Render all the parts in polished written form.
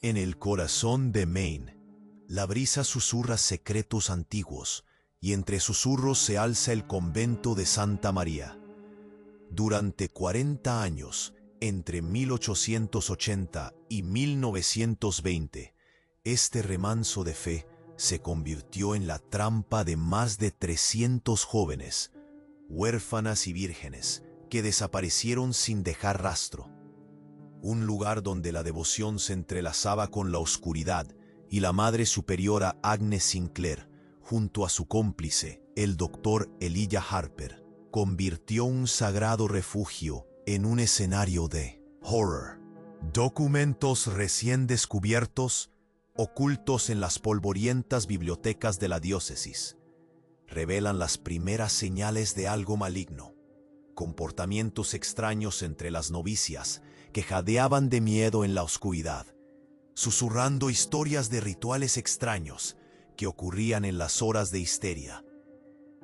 En el corazón de Maine, la brisa susurra secretos antiguos, y entre susurros se alza el convento de Santa María. Durante 40 años, entre 1880 y 1920, este remanso de fe se convirtió en la trampa de más de 300 jóvenes, huérfanas y vírgenes, que desaparecieron sin dejar rastro. Un lugar donde la devoción se entrelazaba con la oscuridad, y la Madre Superiora Agnes Sinclair, junto a su cómplice, el Dr. Elijah Harper, convirtió un sagrado refugio en un escenario de horror. Documentos recién descubiertos, ocultos en las polvorientas bibliotecas de la diócesis, revelan las primeras señales de algo maligno. Comportamientos extraños entre las novicias que jadeaban de miedo en la oscuridad, susurrando historias de rituales extraños que ocurrían en las horas de histeria.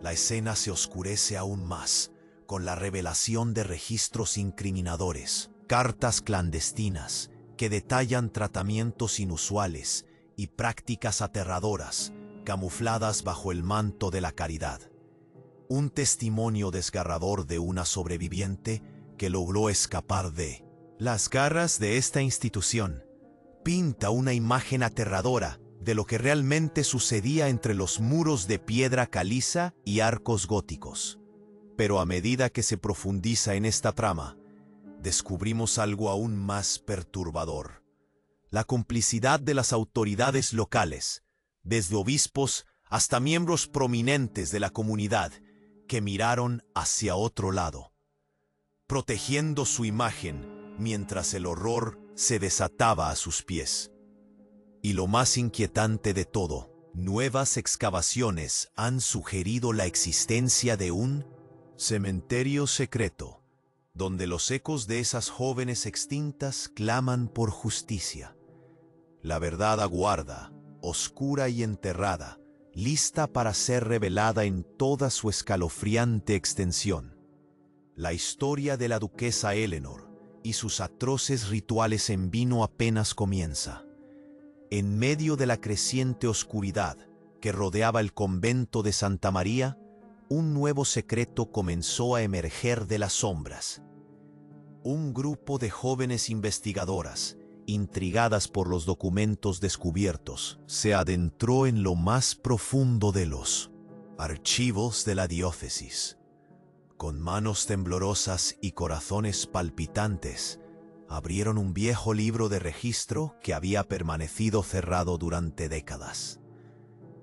La escena se oscurece aún más con la revelación de registros incriminadores, cartas clandestinas que detallan tratamientos inusuales y prácticas aterradoras camufladas bajo el manto de la caridad. Un testimonio desgarrador de una sobreviviente que logró escapar de las garras de esta institución pinta una imagen aterradora de lo que realmente sucedía entre los muros de piedra caliza y arcos góticos. Pero a medida que se profundiza en esta trama, descubrimos algo aún más perturbador: la complicidad de las autoridades locales, desde obispos hasta miembros prominentes de la comunidad, que miraron hacia otro lado, protegiendo su imagen mientras el horror se desataba a sus pies. Y lo más inquietante de todo, nuevas excavaciones han sugerido la existencia de un cementerio secreto, donde los ecos de esas jóvenes extintas claman por justicia. La verdad aguarda, oscura y enterrada, lista para ser revelada en toda su escalofriante extensión. La historia de la duquesa Eleanor y sus atroces rituales en vino apenas comienza. En medio de la creciente oscuridad que rodeaba el convento de Santa María, un nuevo secreto comenzó a emerger de las sombras. Un grupo de jóvenes investigadoras, intrigadas por los documentos descubiertos, se adentró en lo más profundo de los archivos de la diócesis. Con manos temblorosas y corazones palpitantes, abrieron un viejo libro de registro que había permanecido cerrado durante décadas.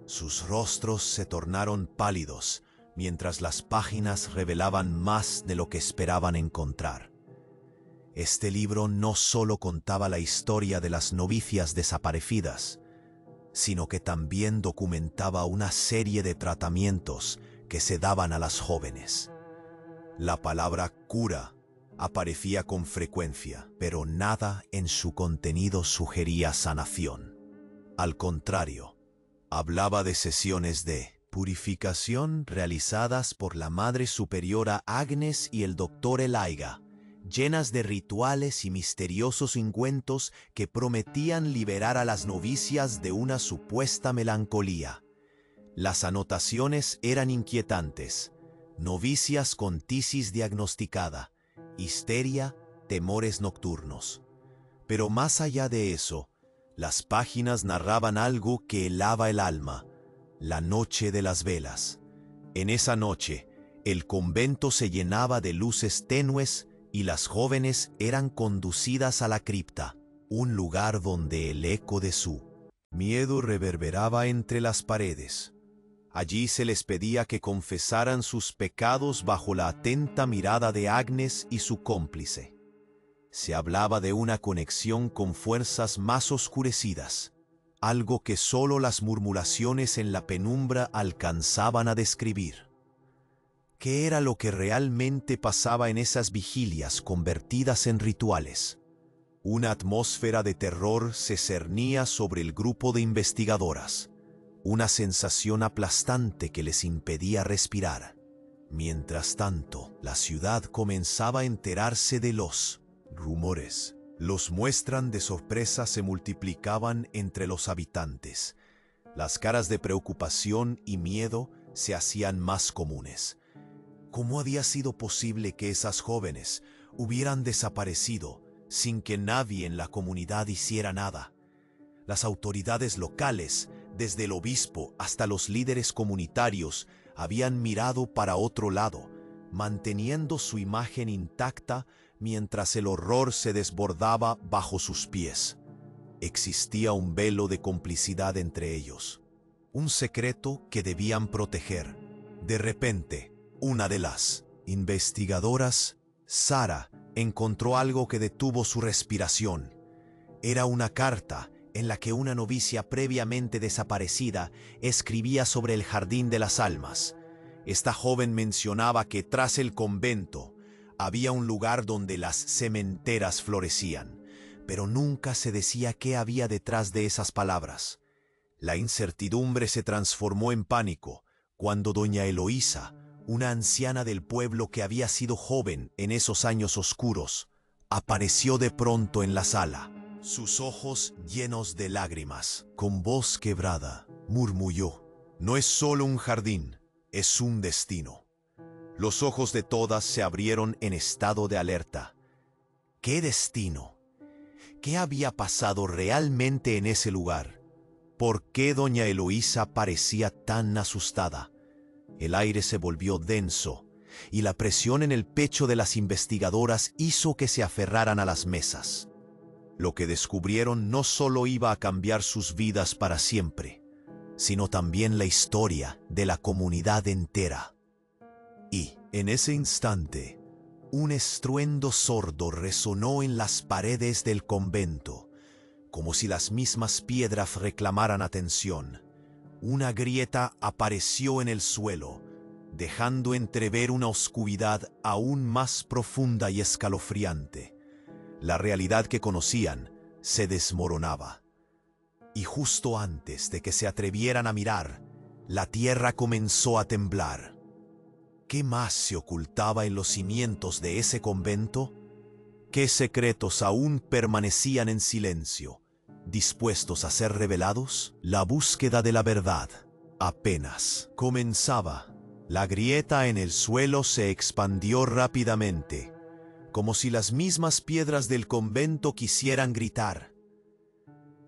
Sus rostros se tornaron pálidos mientras las páginas revelaban más de lo que esperaban encontrar. Este libro no solo contaba la historia de las novicias desaparecidas, sino que también documentaba una serie de tratamientos que se daban a las jóvenes. La palabra cura aparecía con frecuencia, pero nada en su contenido sugería sanación. Al contrario, hablaba de sesiones de purificación realizadas por la Madre Superiora Agnes y el Dr. Elijah, llenas de rituales y misteriosos ungüentos que prometían liberar a las novicias de una supuesta melancolía. Las anotaciones eran inquietantes: novicias con tisis diagnosticada, histeria, temores nocturnos. Pero más allá de eso, las páginas narraban algo que helaba el alma: la noche de las velas. En esa noche, el convento se llenaba de luces tenues y las jóvenes eran conducidas a la cripta, un lugar donde el eco de su miedo reverberaba entre las paredes. Allí se les pedía que confesaran sus pecados bajo la atenta mirada de Agnes y su cómplice. Se hablaba de una conexión con fuerzas más oscurecidas, algo que solo las murmuraciones en la penumbra alcanzaban a describir. ¿Qué era lo que realmente pasaba en esas vigilias convertidas en rituales? Una atmósfera de terror se cernía sobre el grupo de investigadoras, una sensación aplastante que les impedía respirar. Mientras tanto, la ciudad comenzaba a enterarse de los rumores Los muestras de sorpresa se multiplicaban entre los habitantes. Las caras de preocupación y miedo se hacían más comunes. ¿Cómo había sido posible que esas jóvenes hubieran desaparecido sin que nadie en la comunidad hiciera nada? Las autoridades locales, desde el obispo hasta los líderes comunitarios, habían mirado para otro lado, manteniendo su imagen intacta mientras el horror se desbordaba bajo sus pies. Existía un velo de complicidad entre ellos, un secreto que debían proteger. De repente, una de las investigadoras, Sara, encontró algo que detuvo su respiración. Era una carta en la que una novicia previamente desaparecida escribía sobre el jardín de las almas. Esta joven mencionaba que tras el convento había un lugar donde las sementeras florecían, pero nunca se decía qué había detrás de esas palabras. La incertidumbre se transformó en pánico cuando doña Eloísa, una anciana del pueblo que había sido joven en esos años oscuros, apareció de pronto en la sala. Sus ojos llenos de lágrimas, con voz quebrada, murmuró: «No es solo un jardín, es un destino». Los ojos de todas se abrieron en estado de alerta. ¿Qué destino? ¿Qué había pasado realmente en ese lugar? ¿Por qué doña Eloísa parecía tan asustada? El aire se volvió denso, y la presión en el pecho de las investigadoras hizo que se aferraran a las mesas. Lo que descubrieron no solo iba a cambiar sus vidas para siempre, sino también la historia de la comunidad entera. Y, en ese instante, un estruendo sordo resonó en las paredes del convento, como si las mismas piedras reclamaran atención. Una grieta apareció en el suelo, dejando entrever una oscuridad aún más profunda y escalofriante. La realidad que conocían se desmoronaba. Y justo antes de que se atrevieran a mirar, la tierra comenzó a temblar. ¿Qué más se ocultaba en los cimientos de ese convento? ¿Qué secretos aún permanecían en silencio, dispuestos a ser revelados? La búsqueda de la verdad apenas comenzaba. La grieta en el suelo se expandió rápidamente, como si las mismas piedras del convento quisieran gritar.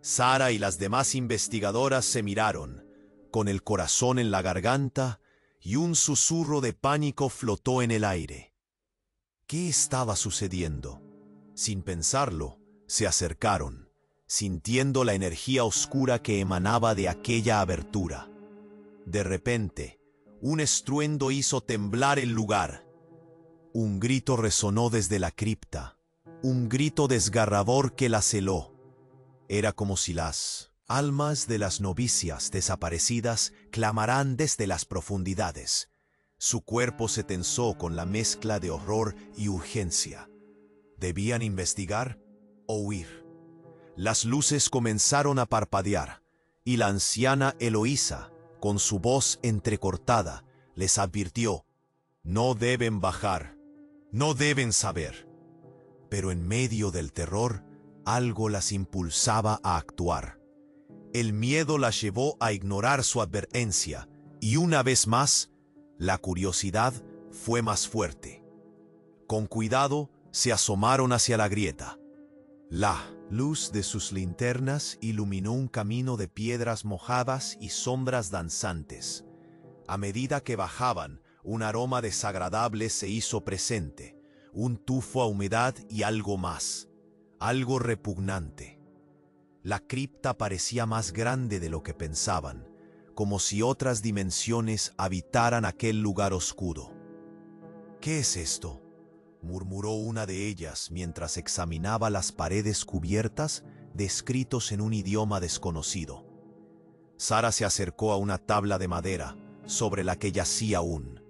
Sara y las demás investigadoras se miraron, con el corazón en la garganta, y un susurro de pánico flotó en el aire. ¿Qué estaba sucediendo? Sin pensarlo, se acercaron, sintiendo la energía oscura que emanaba de aquella abertura. De repente, un estruendo hizo temblar el lugar. Un grito resonó desde la cripta, un grito desgarrador que la celó. Era como si las almas de las novicias desaparecidas clamaran desde las profundidades. Su cuerpo se tensó con la mezcla de horror y urgencia. ¿Debían investigar o huir? Las luces comenzaron a parpadear, y la anciana Eloísa, con su voz entrecortada, les advirtió: «No deben bajar, no deben saber». Pero en medio del terror, algo las impulsaba a actuar. El miedo las llevó a ignorar su advertencia, y una vez más, la curiosidad fue más fuerte. Con cuidado, se asomaron hacia la grieta. La luz de sus linternas iluminó un camino de piedras mojadas y sombras danzantes. A medida que bajaban, un aroma desagradable se hizo presente, un tufo a humedad y algo más, algo repugnante. La cripta parecía más grande de lo que pensaban, como si otras dimensiones habitaran aquel lugar oscuro. «¿Qué es esto?», murmuró una de ellas mientras examinaba las paredes cubiertas de escritos en un idioma desconocido. Sara se acercó a una tabla de madera sobre la que yacía un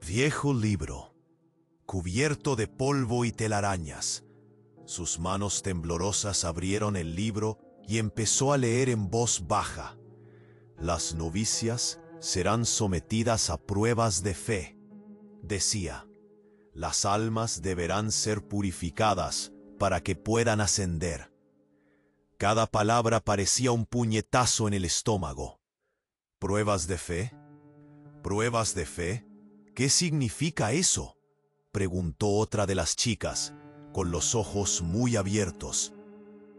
viejo libro, cubierto de polvo y telarañas. Sus manos temblorosas abrieron el libro y empezó a leer en voz baja: «Las novicias serán sometidas a pruebas de fe», decía. «Las almas deberán ser purificadas para que puedan ascender. Cada palabra parecía un puñetazo en el estómago. ¿Pruebas de fe? ¿Pruebas de fe? ¿Qué significa eso?, preguntó otra de las chicas, con los ojos muy abiertos.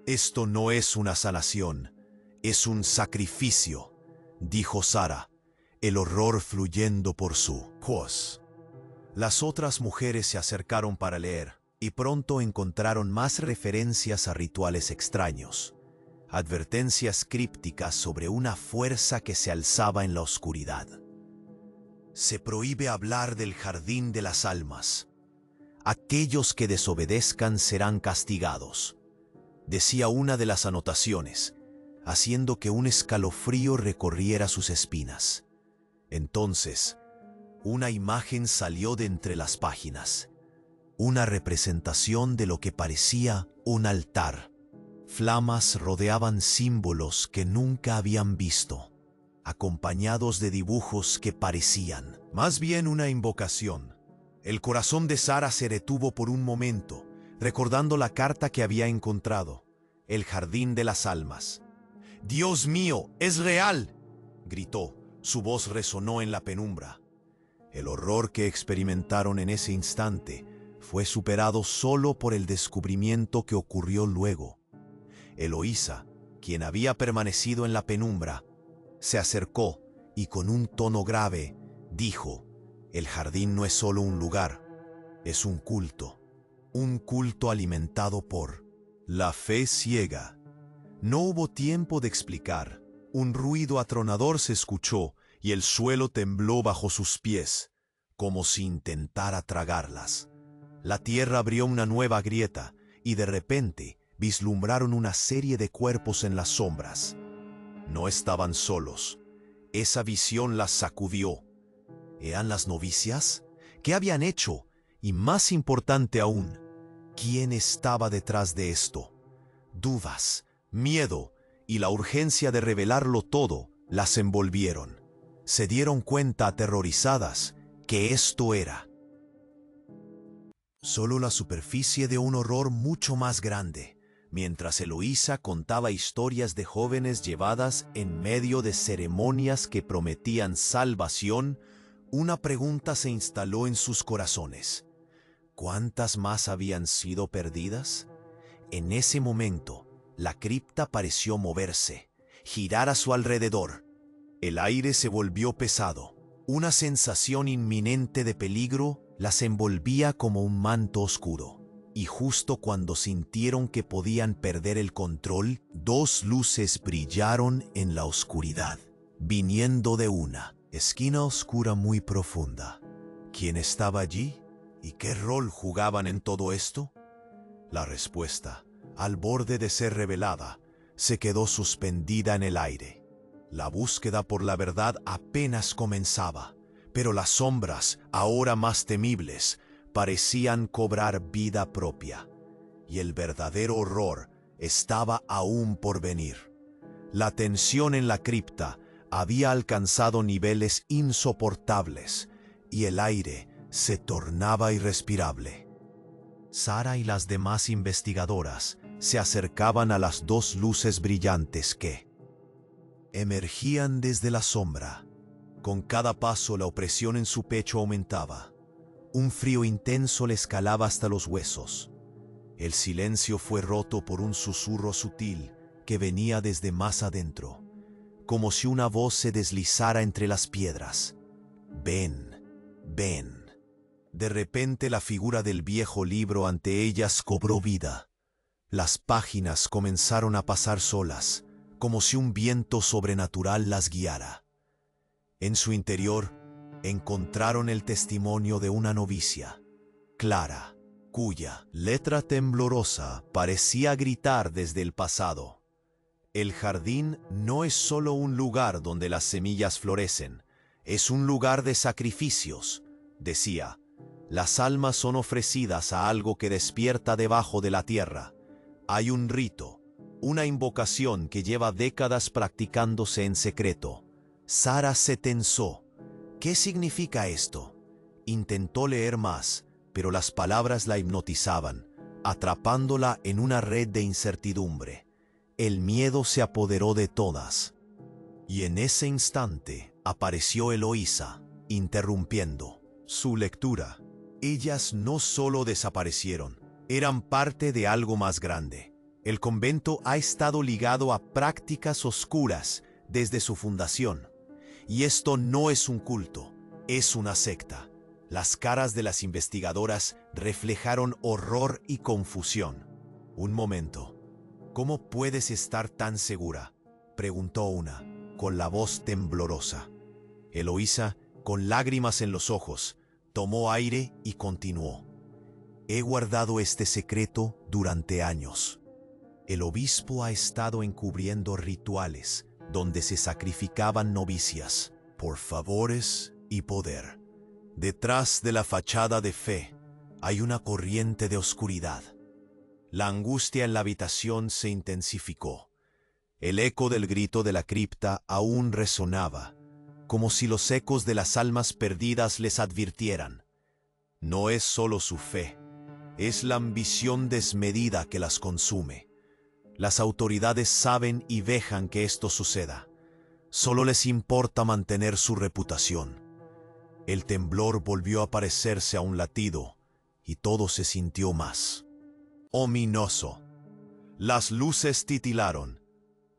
Esto no es una sanación, es un sacrificio, dijo Sara, el horror fluyendo por su voz. Las otras mujeres se acercaron para leer, y pronto encontraron más referencias a rituales extraños, advertencias crípticas sobre una fuerza que se alzaba en la oscuridad. Se prohíbe hablar del jardín de las almas. Aquellos que desobedezcan serán castigados, decía una de las anotaciones, haciendo que un escalofrío recorriera sus espinas. Entonces, una imagen salió de entre las páginas, una representación de lo que parecía un altar. Flamas rodeaban símbolos que nunca habían visto, acompañados de dibujos que parecían más bien una invocación. El corazón de Sara se detuvo por un momento, recordando la carta que había encontrado, el jardín de las almas. «¡Dios mío, es real!», gritó. Su voz resonó en la penumbra. El horror que experimentaron en ese instante fue superado solo por el descubrimiento que ocurrió luego. Eloísa, quien había permanecido en la penumbra, se acercó y con un tono grave dijo: «El jardín no es solo un lugar, es un culto alimentado por la fe ciega». No hubo tiempo de explicar. Un ruido atronador se escuchó y el suelo tembló bajo sus pies, como si intentara tragarlas. La tierra abrió una nueva grieta y de repente vislumbraron una serie de cuerpos en las sombras. No estaban solos. Esa visión las sacudió. ¿Eran las novicias? ¿Qué habían hecho? Y más importante aún, ¿quién estaba detrás de esto? Dudas, miedo y la urgencia de revelarlo todo las envolvieron. Se dieron cuenta, aterrorizadas, que esto era solo la superficie de un horror mucho más grande. Mientras Eloísa contaba historias de jóvenes llevadas en medio de ceremonias que prometían salvación, una pregunta se instaló en sus corazones. ¿Cuántas más habían sido perdidas? En ese momento, la cripta pareció moverse, girar a su alrededor. El aire se volvió pesado. Una sensación inminente de peligro las envolvía como un manto oscuro. Y justo cuando sintieron que podían perder el control, dos luces brillaron en la oscuridad, viniendo de una esquina oscura muy profunda. ¿Quién estaba allí? ¿Y qué rol jugaban en todo esto? La respuesta, al borde de ser revelada, se quedó suspendida en el aire. La búsqueda por la verdad apenas comenzaba, pero las sombras, ahora más temibles, parecían cobrar vida propia, y el verdadero horror estaba aún por venir. La tensión en la cripta había alcanzado niveles insoportables, y el aire se tornaba irrespirable. Sara y las demás investigadoras se acercaban a las dos luces brillantes que emergían desde la sombra. Con cada paso la opresión en su pecho aumentaba. Un frío intenso le escalaba hasta los huesos. El silencio fue roto por un susurro sutil que venía desde más adentro, como si una voz se deslizara entre las piedras. «Ven, ven». De repente la figura del viejo libro ante ellas cobró vida. Las páginas comenzaron a pasar solas, como si un viento sobrenatural las guiara. En su interior encontraron el testimonio de una novicia, Clara, cuya letra temblorosa parecía gritar desde el pasado. El jardín no es solo un lugar donde las semillas florecen, es un lugar de sacrificios, decía. Las almas son ofrecidas a algo que despierta debajo de la tierra. Hay un rito, una invocación que lleva décadas practicándose en secreto. Sara se tensó. ¿Qué significa esto? Intentó leer más, pero las palabras la hipnotizaban. atrapándola en una red de incertidumbre. El miedo se apoderó de todas. Y en ese instante apareció Eloísa, interrumpiendo su lectura. Ellas no solo desaparecieron, eran parte de algo más grande. El convento ha estado ligado a prácticas oscuras desde su fundación. Y esto no es un culto, es una secta. Las caras de las investigadoras reflejaron horror y confusión. Un momento. ¿Cómo puedes estar tan segura?, preguntó una, con la voz temblorosa. Eloísa, con lágrimas en los ojos, tomó aire y continuó. He guardado este secreto durante años. El obispo ha estado encubriendo rituales donde se sacrificaban novicias por favores y poder. Detrás de la fachada de fe hay una corriente de oscuridad. La angustia en la habitación se intensificó. El eco del grito de la cripta aún resonaba, como si los ecos de las almas perdidas les advirtieran. No es solo su fe, es la ambición desmedida que las consume. Las autoridades saben y dejan que esto suceda. Solo les importa mantener su reputación. El temblor volvió a parecerse a un latido, y todo se sintió más ominoso. Las luces titilaron,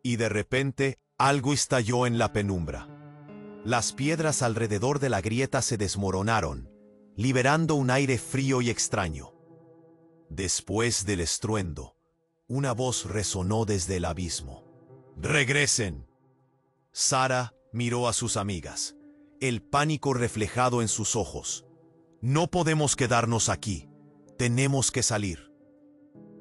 y de repente algo estalló en la penumbra. Las piedras alrededor de la grieta se desmoronaron, liberando un aire frío y extraño. Después del estruendo, una voz resonó desde el abismo. ¡Regresen! Sara miró a sus amigas, el pánico reflejado en sus ojos. No podemos quedarnos aquí, tenemos que salir.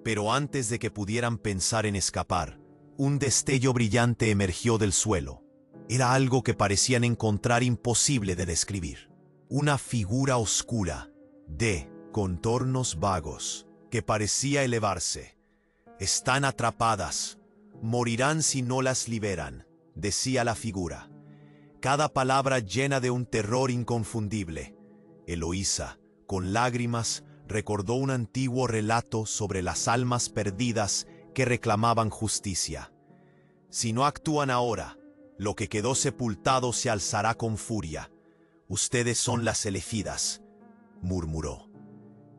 Pero antes de que pudieran pensar en escapar, un destello brillante emergió del suelo. Era algo que parecían encontrar imposible de describir. Una figura oscura, de contornos vagos, que parecía elevarse. Están atrapadas, morirán si no las liberan, decía la figura. Cada palabra llena de un terror inconfundible. Eloísa, con lágrimas, recordó un antiguo relato sobre las almas perdidas que reclamaban justicia. Si no actúan ahora, lo que quedó sepultado se alzará con furia. Ustedes son las elegidas, murmuró.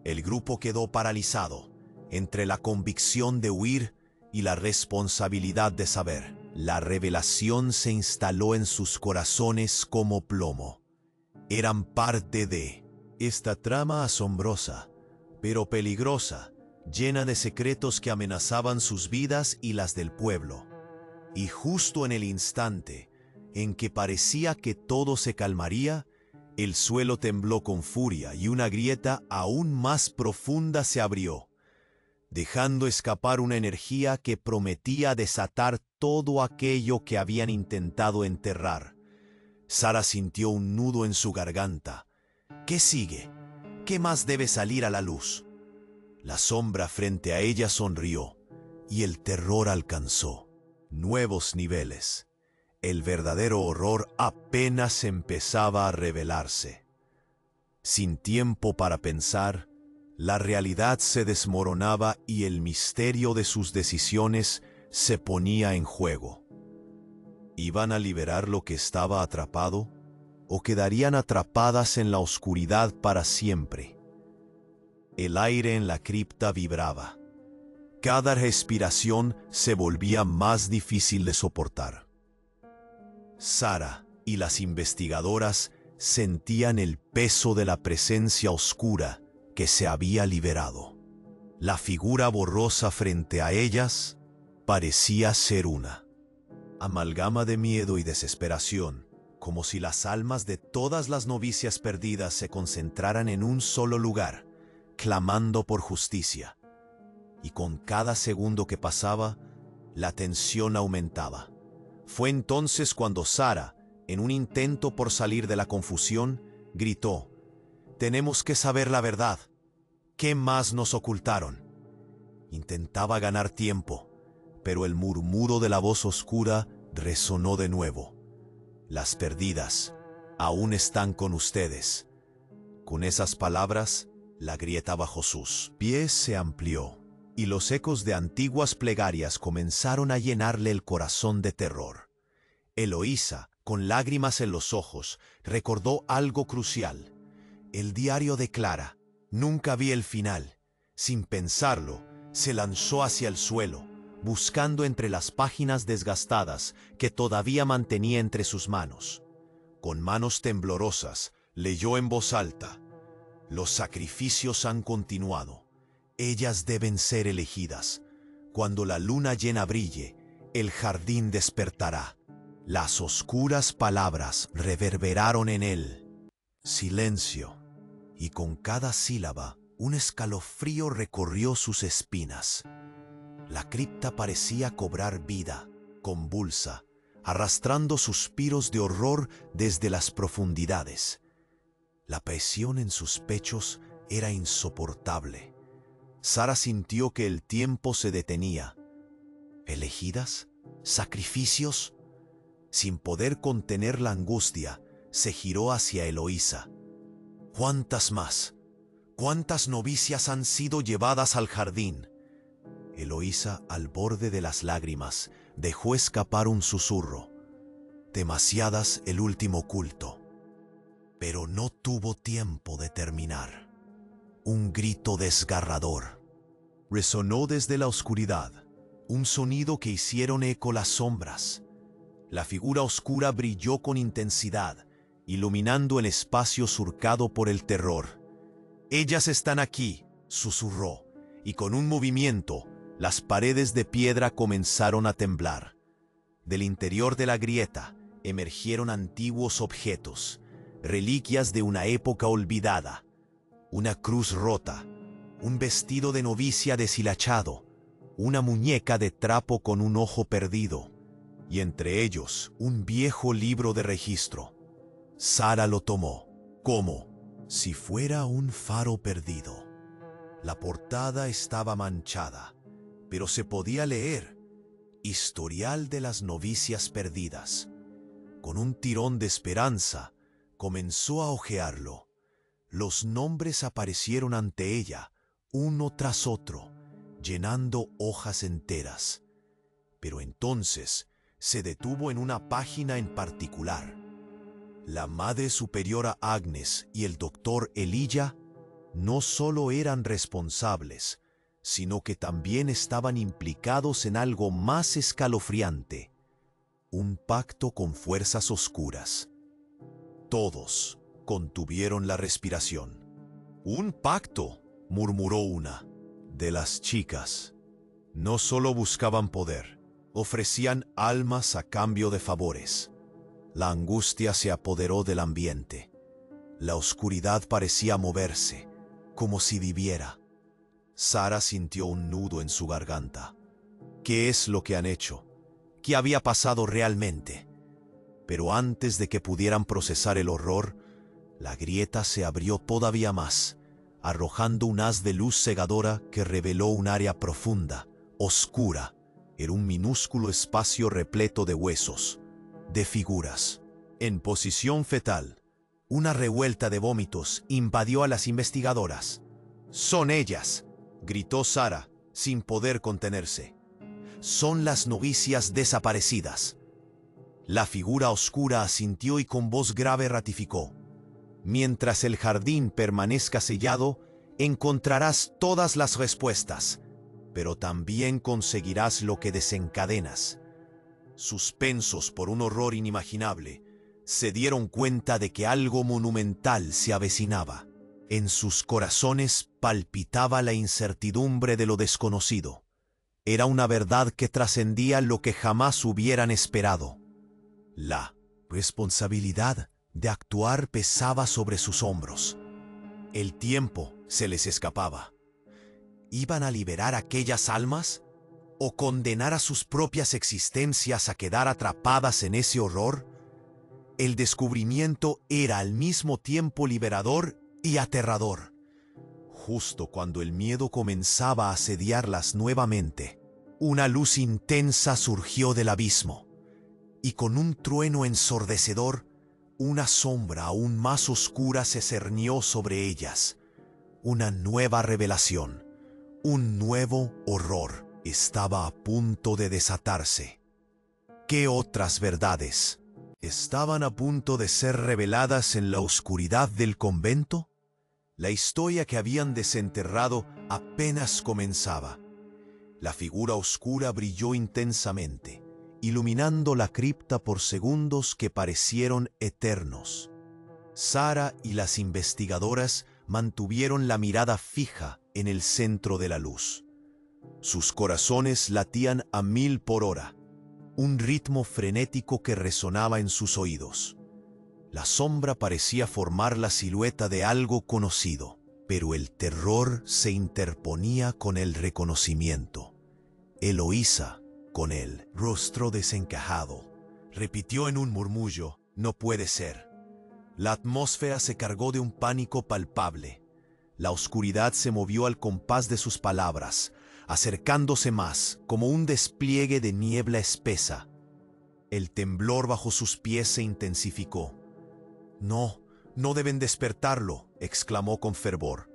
El grupo quedó paralizado, entre la convicción de huir y la responsabilidad de saber. La revelación se instaló en sus corazones como plomo. Eran parte de esta trama asombrosa, pero peligrosa, llena de secretos que amenazaban sus vidas y las del pueblo. Y justo en el instante en que parecía que todo se calmaría, el suelo tembló con furia y una grieta aún más profunda se abrió, dejando escapar una energía que prometía desatar todo aquello que habían intentado enterrar. Sara sintió un nudo en su garganta. ¿Qué sigue? ¿Qué más debe salir a la luz? La sombra frente a ella sonrió, y el terror alcanzó nuevos niveles. El verdadero horror apenas empezaba a revelarse. Sin tiempo para pensar, la realidad se desmoronaba y el misterio de sus decisiones se ponía en juego. ¿Iban a liberar lo que estaba atrapado? ¿O quedarían atrapadas en la oscuridad para siempre? El aire en la cripta vibraba. Cada respiración se volvía más difícil de soportar. Sara y las investigadoras sentían el peso de la presencia oscura que se había liberado. La figura borrosa frente a ellas parecía ser una amalgama de miedo y desesperación, como si las almas de todas las novicias perdidas se concentraran en un solo lugar, clamando por justicia. Y con cada segundo que pasaba, la tensión aumentaba. Fue entonces cuando Sara, en un intento por salir de la confusión, gritó: «Tenemos que saber la verdad. ¿Qué más nos ocultaron?». Intentaba ganar tiempo, pero el murmuro de la voz oscura resonó de nuevo. «Las perdidas aún están con ustedes». Con esas palabras, la grieta bajo sus pies se amplió, y los ecos de antiguas plegarias comenzaron a llenarle el corazón de terror. Eloísa, con lágrimas en los ojos, recordó algo crucial. El diario de Clara. Nunca vi el final. Sin pensarlo, se lanzó hacia el suelo, buscando entre las páginas desgastadas que todavía mantenía entre sus manos. Con manos temblorosas, leyó en voz alta: «Los sacrificios han continuado. Ellas deben ser elegidas. Cuando la luna llena brille, el jardín despertará». Las oscuras palabras reverberaron en él. Silencio. Y con cada sílaba, un escalofrío recorrió sus espinas. La cripta parecía cobrar vida, convulsa, arrastrando suspiros de horror desde las profundidades. La presión en sus pechos era insoportable. Sara sintió que el tiempo se detenía. ¿Elegidas? ¿Sacrificios? Sin poder contener la angustia, se giró hacia Eloísa. ¿Cuántas más? ¿Cuántas novicias han sido llevadas al jardín? Eloísa, al borde de las lágrimas, dejó escapar un susurro. Demasiadas el último culto. Pero no tuvo tiempo de terminar. Un grito desgarrador resonó desde la oscuridad, un sonido que hicieron eco las sombras. La figura oscura brilló con intensidad, iluminando el espacio surcado por el terror. «Ellas están aquí», susurró, y con un movimiento, las paredes de piedra comenzaron a temblar. Del interior de la grieta emergieron antiguos objetos, reliquias de una época olvidada. Una cruz rota, un vestido de novicia deshilachado, una muñeca de trapo con un ojo perdido, y entre ellos un viejo libro de registro. Sara lo tomó, como si fuera un faro perdido. La portada estaba manchada, pero se podía leer: «Historial de las novicias perdidas». Con un tirón de esperanza, comenzó a hojearlo. Los nombres aparecieron ante ella, uno tras otro, llenando hojas enteras. Pero entonces se detuvo en una página en particular. La Madre Superiora Agnes y el doctor Elijah no solo eran responsables, sino que también estaban implicados en algo más escalofriante: un pacto con fuerzas oscuras. Todos contuvieron la respiración. «¿Un pacto?», murmuró una de las chicas. No solo buscaban poder, ofrecían almas a cambio de favores. La angustia se apoderó del ambiente. La oscuridad parecía moverse, como si viviera. Sara sintió un nudo en su garganta. ¿Qué es lo que han hecho? ¿Qué había pasado realmente? Pero antes de que pudieran procesar el horror, la grieta se abrió todavía más, arrojando un haz de luz cegadora que reveló un área profunda, oscura. Era un minúsculo espacio repleto de huesos, de figuras. En posición fetal, una revuelta de vómitos invadió a las investigadoras. «¡Son ellas!», gritó Sara, sin poder contenerse. «Son las novicias desaparecidas». La figura oscura asintió y con voz grave ratificó: «Mientras el jardín permanezca sellado, encontrarás todas las respuestas, pero también conseguirás lo que desencadenas». Suspensos por un horror inimaginable, se dieron cuenta de que algo monumental se avecinaba. En sus corazones palpitaba la incertidumbre de lo desconocido. Era una verdad que trascendía lo que jamás hubieran esperado. La responsabilidad de actuar pesaba sobre sus hombros. El tiempo se les escapaba. ¿Iban a liberar a aquellas almas? ¿O condenar a sus propias existencias a quedar atrapadas en ese horror? El descubrimiento era al mismo tiempo liberador y aterrador. Justo cuando el miedo comenzaba a asediarlas nuevamente, una luz intensa surgió del abismo, y con un trueno ensordecedor, una sombra aún más oscura se cernió sobre ellas. Una nueva revelación, Un nuevo horror estaba a punto de desatarse. ¿Qué otras verdades estaban a punto de ser reveladas en la oscuridad del convento? La historia que habían desenterrado apenas comenzaba. La figura oscura brilló intensamente, iluminando la cripta por segundos que parecieron eternos. Sara y las investigadoras mantuvieron la mirada fija en el centro de la luz. Sus corazones latían a 1000 por hora, un ritmo frenético que resonaba en sus oídos. La sombra parecía formar la silueta de algo conocido, pero el terror se interponía con el reconocimiento. Eloísa, con el rostro desencajado, repitió en un murmullo: «No puede ser». La atmósfera se cargó de un pánico palpable. La oscuridad se movió al compás de sus palabras, acercándose más, como un despliegue de niebla espesa. El temblor bajo sus pies se intensificó. «No, no deben despertarlo», exclamó con fervor.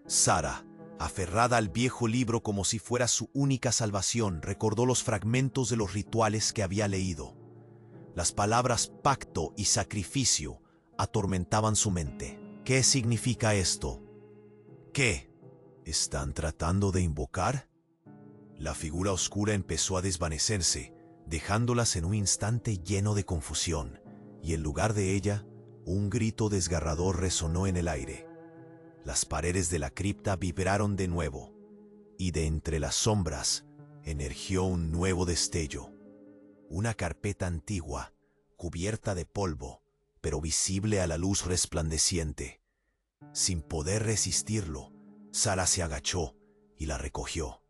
Sara, aferrada al viejo libro como si fuera su única salvación, recordó los fragmentos de los rituales que había leído. Las palabras pacto y sacrificio atormentaban su mente. ¿Qué significa esto? ¿Qué están tratando de invocar? La figura oscura empezó a desvanecerse, dejándolas en un instante lleno de confusión, y en lugar de ella, un grito desgarrador resonó en el aire. Las paredes de la cripta vibraron de nuevo, y de entre las sombras emergió un nuevo destello. Una carpeta antigua, cubierta de polvo, pero visible a la luz resplandeciente. Sin poder resistirlo, Sara se agachó y la recogió.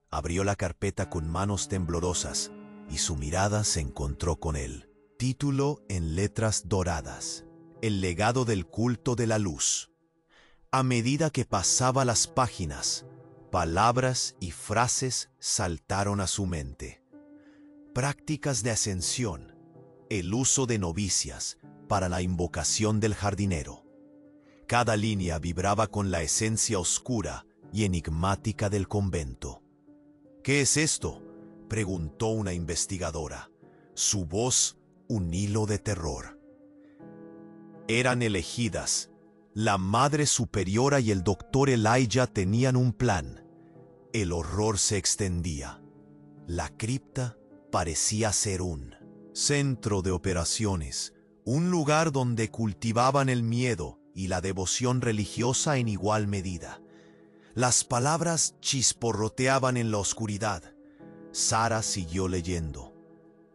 Abrió la carpeta con manos temblorosas y su mirada se encontró con él. Título en letras doradas: El legado del culto de la luz. A medida que pasaba las páginas, palabras y frases saltaron a su mente. Prácticas de ascensión, el uso de novicias para la invocación del jardinero. Cada línea vibraba con la esencia oscura y enigmática del convento. «¿Qué es esto?», preguntó una investigadora, su voz un hilo de terror. Eran elegidas. La Madre Superiora y el Dr. Elijah tenían un plan. El horror se extendía. La cripta parecía ser un centro de operaciones, un lugar donde cultivaban el miedo y la devoción religiosa en igual medida. Las palabras chisporroteaban en la oscuridad. Sara siguió leyendo.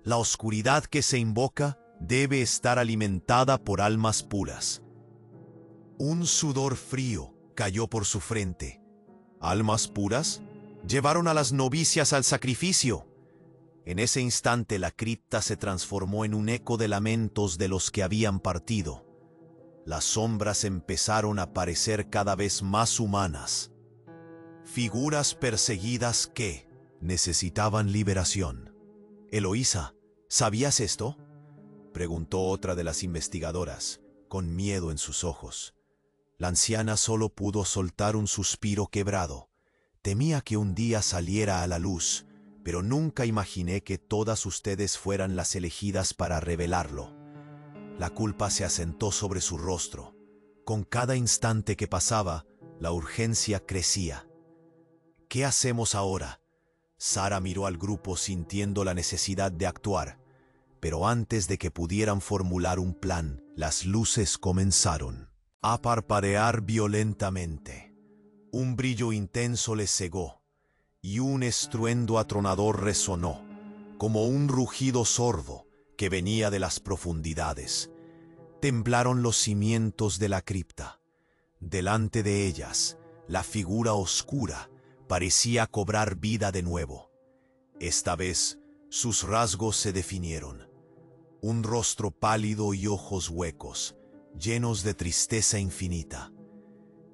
La oscuridad que se invoca debe estar alimentada por almas puras. Un sudor frío cayó por su frente. ¿Almas puras? Llevaron a las novicias al sacrificio. En ese instante la cripta se transformó en un eco de lamentos de los que habían partido. Las sombras empezaron a parecer cada vez más humanas. Figuras perseguidas que necesitaban liberación. «Eloísa, ¿sabías esto?», preguntó otra de las investigadoras, con miedo en sus ojos. La anciana solo pudo soltar un suspiro quebrado. Temía que un día saliera a la luz, pero nunca imaginé que todas ustedes fueran las elegidas para revelarlo. La culpa se asentó sobre su rostro. Con cada instante que pasaba, la urgencia crecía. «¿Qué hacemos ahora?», Sara miró al grupo sintiendo la necesidad de actuar, pero antes de que pudieran formular un plan, las luces comenzaron a parpadear violentamente. Un brillo intenso les cegó, y un estruendo atronador resonó, como un rugido sordo que venía de las profundidades. Temblaron los cimientos de la cripta. Delante de ellas, la figura oscura parecía cobrar vida de nuevo. Esta vez, sus rasgos se definieron. Un rostro pálido y ojos huecos, llenos de tristeza infinita.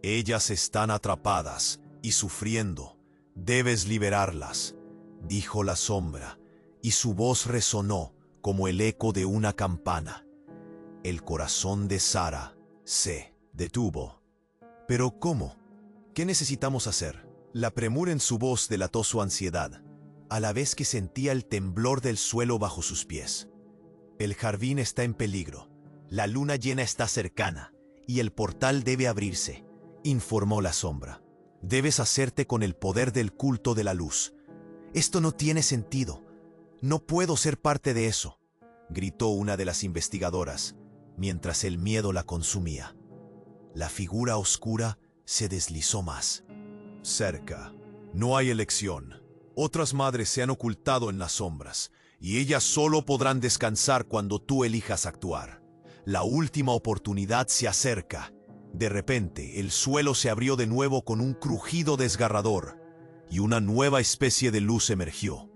«Ellas están atrapadas y sufriendo. Debes liberarlas», dijo la sombra, y su voz resonó como el eco de una campana. El corazón de Sara se detuvo. «¿Pero cómo? ¿Qué necesitamos hacer?», La premura en su voz delató su ansiedad, a la vez que sentía el temblor del suelo bajo sus pies. El jardín está en peligro, la luna llena está cercana, y el portal debe abrirse, informó la sombra. Debes hacerte con el poder del culto de la luz. Esto no tiene sentido. No puedo ser parte de eso, gritó una de las investigadoras, mientras el miedo la consumía. La figura oscura se deslizó más. Cerca. No hay elección. Otras madres se han ocultado en las sombras, y ellas solo podrán descansar cuando tú elijas actuar. La última oportunidad se acerca. De repente, el suelo se abrió de nuevo con un crujido desgarrador, y una nueva especie de luz emergió.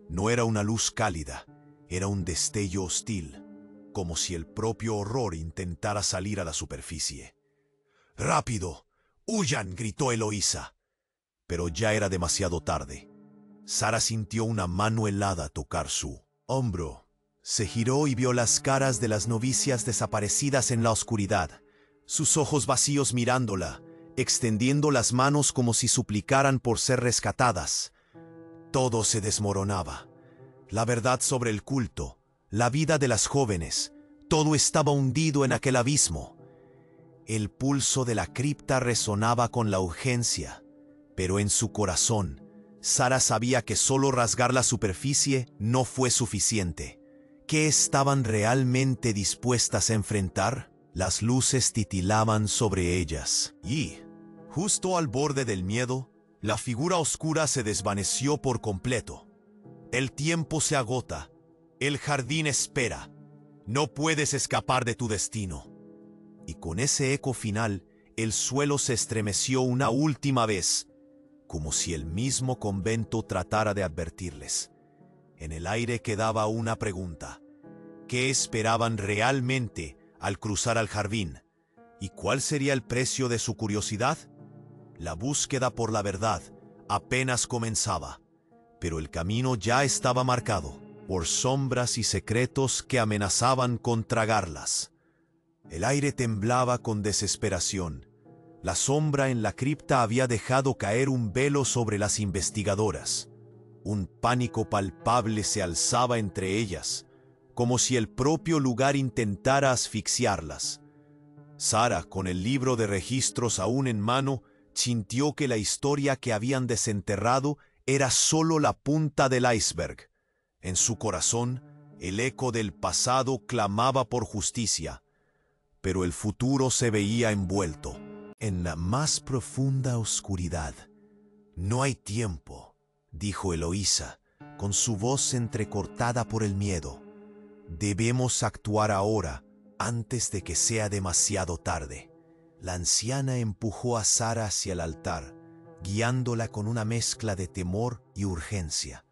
No era una luz cálida, era un destello hostil, como si el propio horror intentara salir a la superficie. ¡Rápido! ¡Huyan!, gritó Eloísa. Pero ya era demasiado tarde. Sara sintió una mano helada tocar su hombro. Se giró y vio las caras de las novicias desaparecidas en la oscuridad, sus ojos vacíos mirándola, extendiendo las manos como si suplicaran por ser rescatadas. Todo se desmoronaba. La verdad sobre el culto, la vida de las jóvenes, todo estaba hundido en aquel abismo. El pulso de la cripta resonaba con la urgencia, pero en su corazón, Sara sabía que solo rasgar la superficie no fue suficiente. ¿Qué estaban realmente dispuestas a enfrentar? Las luces titilaban sobre ellas, y, justo al borde del miedo, la figura oscura se desvaneció por completo. El tiempo se agota, el jardín espera, no puedes escapar de tu destino. Y con ese eco final, el suelo se estremeció una última vez, como si el mismo convento tratara de advertirles. En el aire quedaba una pregunta. ¿Qué esperaban realmente al cruzar al jardín? ¿Y cuál sería el precio de su curiosidad? La búsqueda por la verdad apenas comenzaba, pero el camino ya estaba marcado por sombras y secretos que amenazaban con tragarlas. El aire temblaba con desesperación. La sombra en la cripta había dejado caer un velo sobre las investigadoras. Un pánico palpable se alzaba entre ellas, como si el propio lugar intentara asfixiarlas. Sara, con el libro de registros aún en mano, sintió que la historia que habían desenterrado era solo la punta del iceberg. En su corazón, el eco del pasado clamaba por justicia, pero el futuro se veía envuelto en la más profunda oscuridad. «No hay tiempo», dijo Eloísa, con su voz entrecortada por el miedo. «Debemos actuar ahora, antes de que sea demasiado tarde». La anciana empujó a Sara hacia el altar, guiándola con una mezcla de temor y urgencia.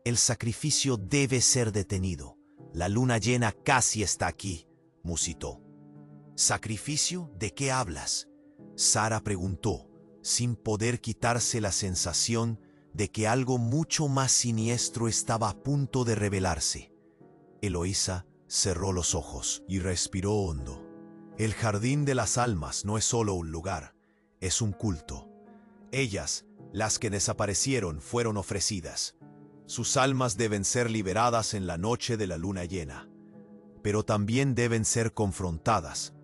«El sacrificio debe ser detenido. La luna llena casi está aquí», musitó. «¿Sacrificio? ¿De qué hablas?», Sara preguntó, sin poder quitarse la sensación de que algo mucho más siniestro estaba a punto de revelarse. Eloísa cerró los ojos y respiró hondo. El jardín de las almas no es solo un lugar, es un culto. Ellas, las que desaparecieron, fueron ofrecidas. Sus almas deben ser liberadas en la noche de la luna llena, pero también deben ser confrontadas,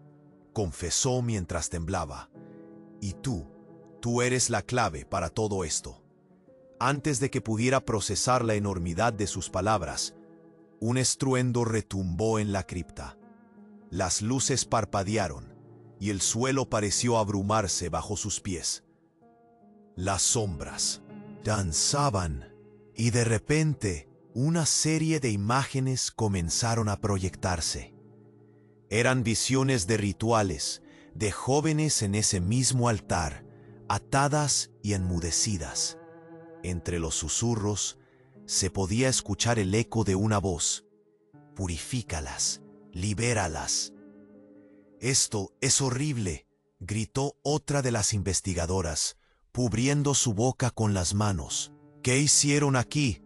confesó mientras temblaba. Y tú eres la clave para todo esto. Antes de que pudiera procesar la enormidad de sus palabras, un estruendo retumbó en la cripta. Las luces parpadearon y el suelo pareció abrumarse bajo sus pies. Las sombras danzaban y de repente una serie de imágenes comenzaron a proyectarse. Eran visiones de rituales, de jóvenes en ese mismo altar, atadas y enmudecidas. Entre los susurros se podía escuchar el eco de una voz: «Purifícalas, libéralas». «Esto es horrible», gritó otra de las investigadoras, cubriendo su boca con las manos. «¿Qué hicieron aquí?»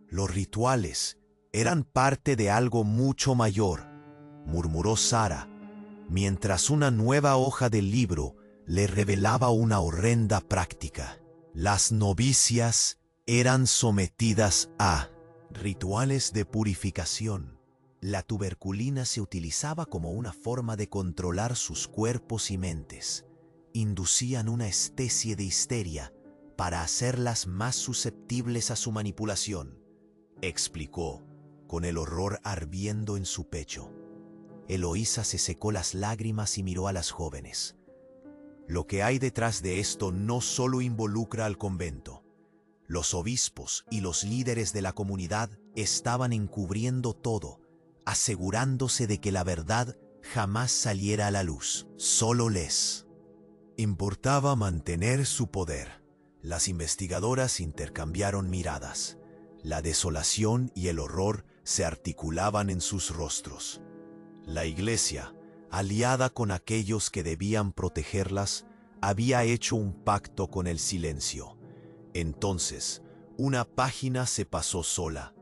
«Los rituales eran parte de algo mucho mayor», murmuró Sara, mientras una nueva hoja del libro le revelaba una horrenda práctica. Las novicias eran sometidas a rituales de purificación. La tuberculina se utilizaba como una forma de controlar sus cuerpos y mentes. Inducían una especie de histeria para hacerlas más susceptibles a su manipulación, explicó, con el horror ardiendo en su pecho. Eloísa se secó las lágrimas y miró a las jóvenes. Lo que hay detrás de esto no solo involucra al convento. Los obispos y los líderes de la comunidad estaban encubriendo todo, asegurándose de que la verdad jamás saliera a la luz. Solo les importaba mantener su poder. Las investigadoras intercambiaron miradas. La desolación y el horror se articulaban en sus rostros. La Iglesia, aliada con aquellos que debían protegerlas, había hecho un pacto con el silencio. Entonces, una página se pasó sola,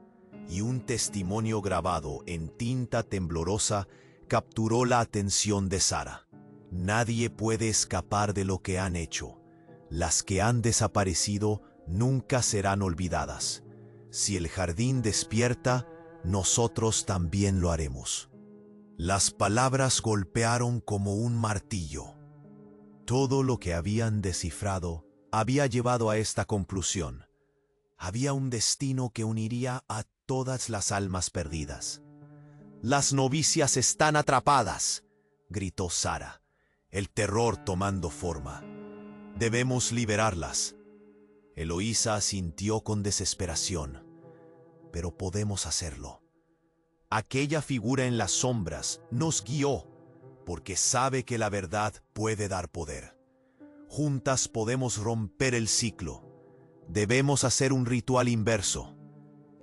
y un testimonio grabado en tinta temblorosa capturó la atención de Sara. Nadie puede escapar de lo que han hecho. Las que han desaparecido nunca serán olvidadas. Si el jardín despierta, nosotros también lo haremos. Las palabras golpearon como un martillo. Todo lo que habían descifrado había llevado a esta conclusión. Había un destino que uniría a todas las almas perdidas. «Las novicias están atrapadas», gritó Sara, el terror tomando forma. «Debemos liberarlas». Eloísa asintió con desesperación. «Pero podemos hacerlo». Aquella figura en las sombras nos guió, porque sabe que la verdad puede dar poder. Juntas podemos romper el ciclo. Debemos hacer un ritual inverso.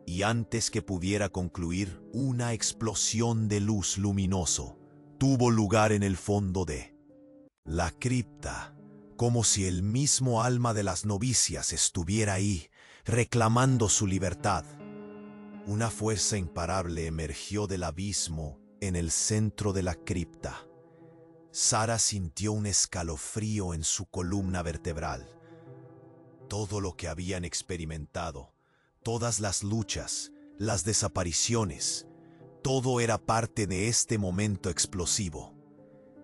Y antes que pudiera concluir, una explosión de luz luminoso tuvo lugar en el fondo de la cripta, como si el mismo alma de las novicias estuviera ahí, reclamando su libertad. Una fuerza imparable emergió del abismo en el centro de la cripta. Sara sintió un escalofrío en su columna vertebral. Todo lo que habían experimentado, todas las luchas, las desapariciones, todo era parte de este momento explosivo.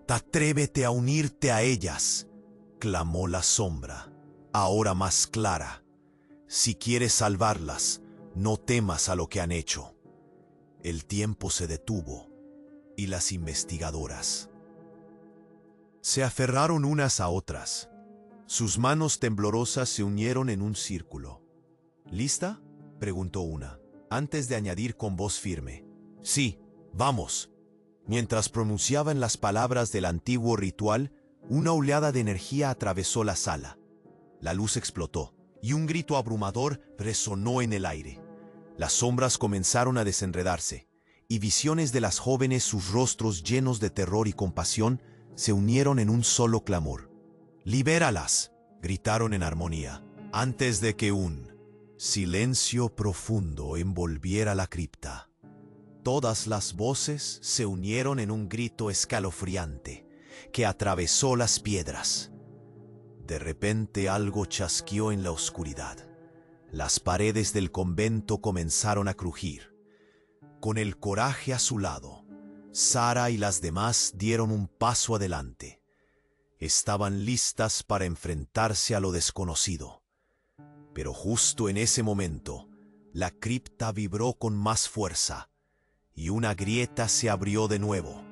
«Atrévete a unirte a ellas», clamó la sombra, ahora más clara. «Si quieres salvarlas, no temas a lo que han hecho». El tiempo se detuvo y las investigadoras se aferraron unas a otras. Sus manos temblorosas se unieron en un círculo. «¿Lista?», preguntó una, antes de añadir con voz firme: «Sí, vamos». Mientras pronunciaban las palabras del antiguo ritual, una oleada de energía atravesó la sala. La luz explotó y un grito abrumador resonó en el aire. Las sombras comenzaron a desenredarse, y visiones de las jóvenes, sus rostros llenos de terror y compasión, se unieron en un solo clamor. «¡Libéralas!», gritaron en armonía, antes de que un silencio profundo envolviera la cripta. Todas las voces se unieron en un grito escalofriante que atravesó las piedras. De repente algo chasqueó en la oscuridad. Las paredes del convento comenzaron a crujir. Con el coraje a su lado, Sara y las demás dieron un paso adelante. Estaban listas para enfrentarse a lo desconocido. Pero justo en ese momento, la cripta vibró con más fuerza, y una grieta se abrió de nuevo,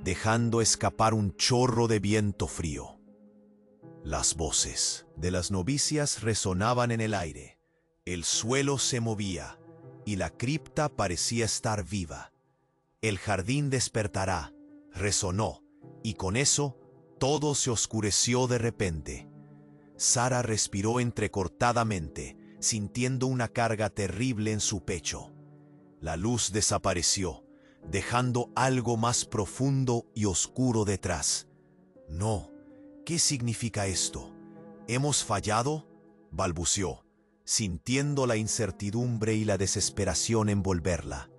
dejando escapar un chorro de viento frío. Las voces de las novicias resonaban en el aire, el suelo se movía, y la cripta parecía estar viva. «El jardín despertará», resonó, y con eso todo se oscureció de repente. Sara respiró entrecortadamente, sintiendo una carga terrible en su pecho. La luz desapareció, dejando algo más profundo y oscuro detrás. «No, ¿qué significa esto? ¿Hemos fallado?», balbuceó, sintiendo la incertidumbre y la desesperación envolverla.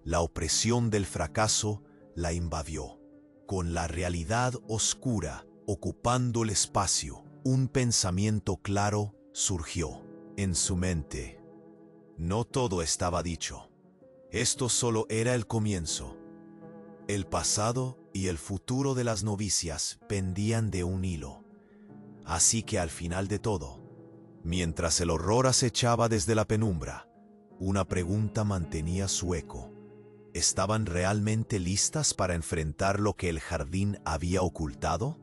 La opresión del fracaso la invadió. Con la realidad oscura ocupando el espacio, un pensamiento claro surgió en su mente. No todo estaba dicho. Esto solo era el comienzo. El pasado y el futuro de las novicias pendían de un hilo. Así que al final de todo, mientras el horror acechaba desde la penumbra, una pregunta mantenía su eco. ¿Estaban realmente listas para enfrentar lo que el jardín había ocultado?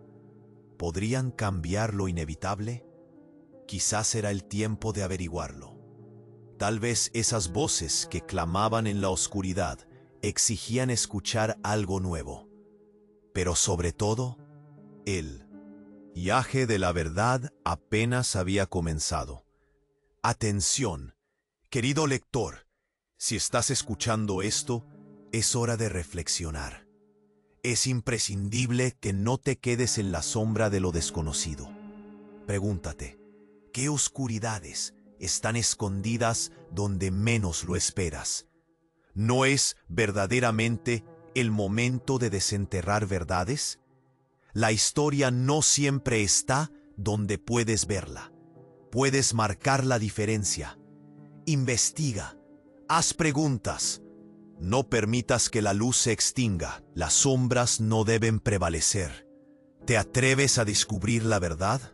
¿Podrían cambiar lo inevitable? Quizás era el tiempo de averiguarlo. Tal vez esas voces que clamaban en la oscuridad exigían escuchar algo nuevo. Pero sobre todo, el viaje de la verdad apenas había comenzado. Atención, querido lector, si estás escuchando esto, es hora de reflexionar. Es imprescindible que no te quedes en la sombra de lo desconocido. Pregúntate, ¿qué oscuridades están escondidas donde menos lo esperas? ¿No es verdaderamente el momento de desenterrar verdades? La historia no siempre está donde puedes verla. Puedes marcar la diferencia. Investiga, haz preguntas. No permitas que la luz se extinga. Las sombras no deben prevalecer. ¿Te atreves a descubrir la verdad?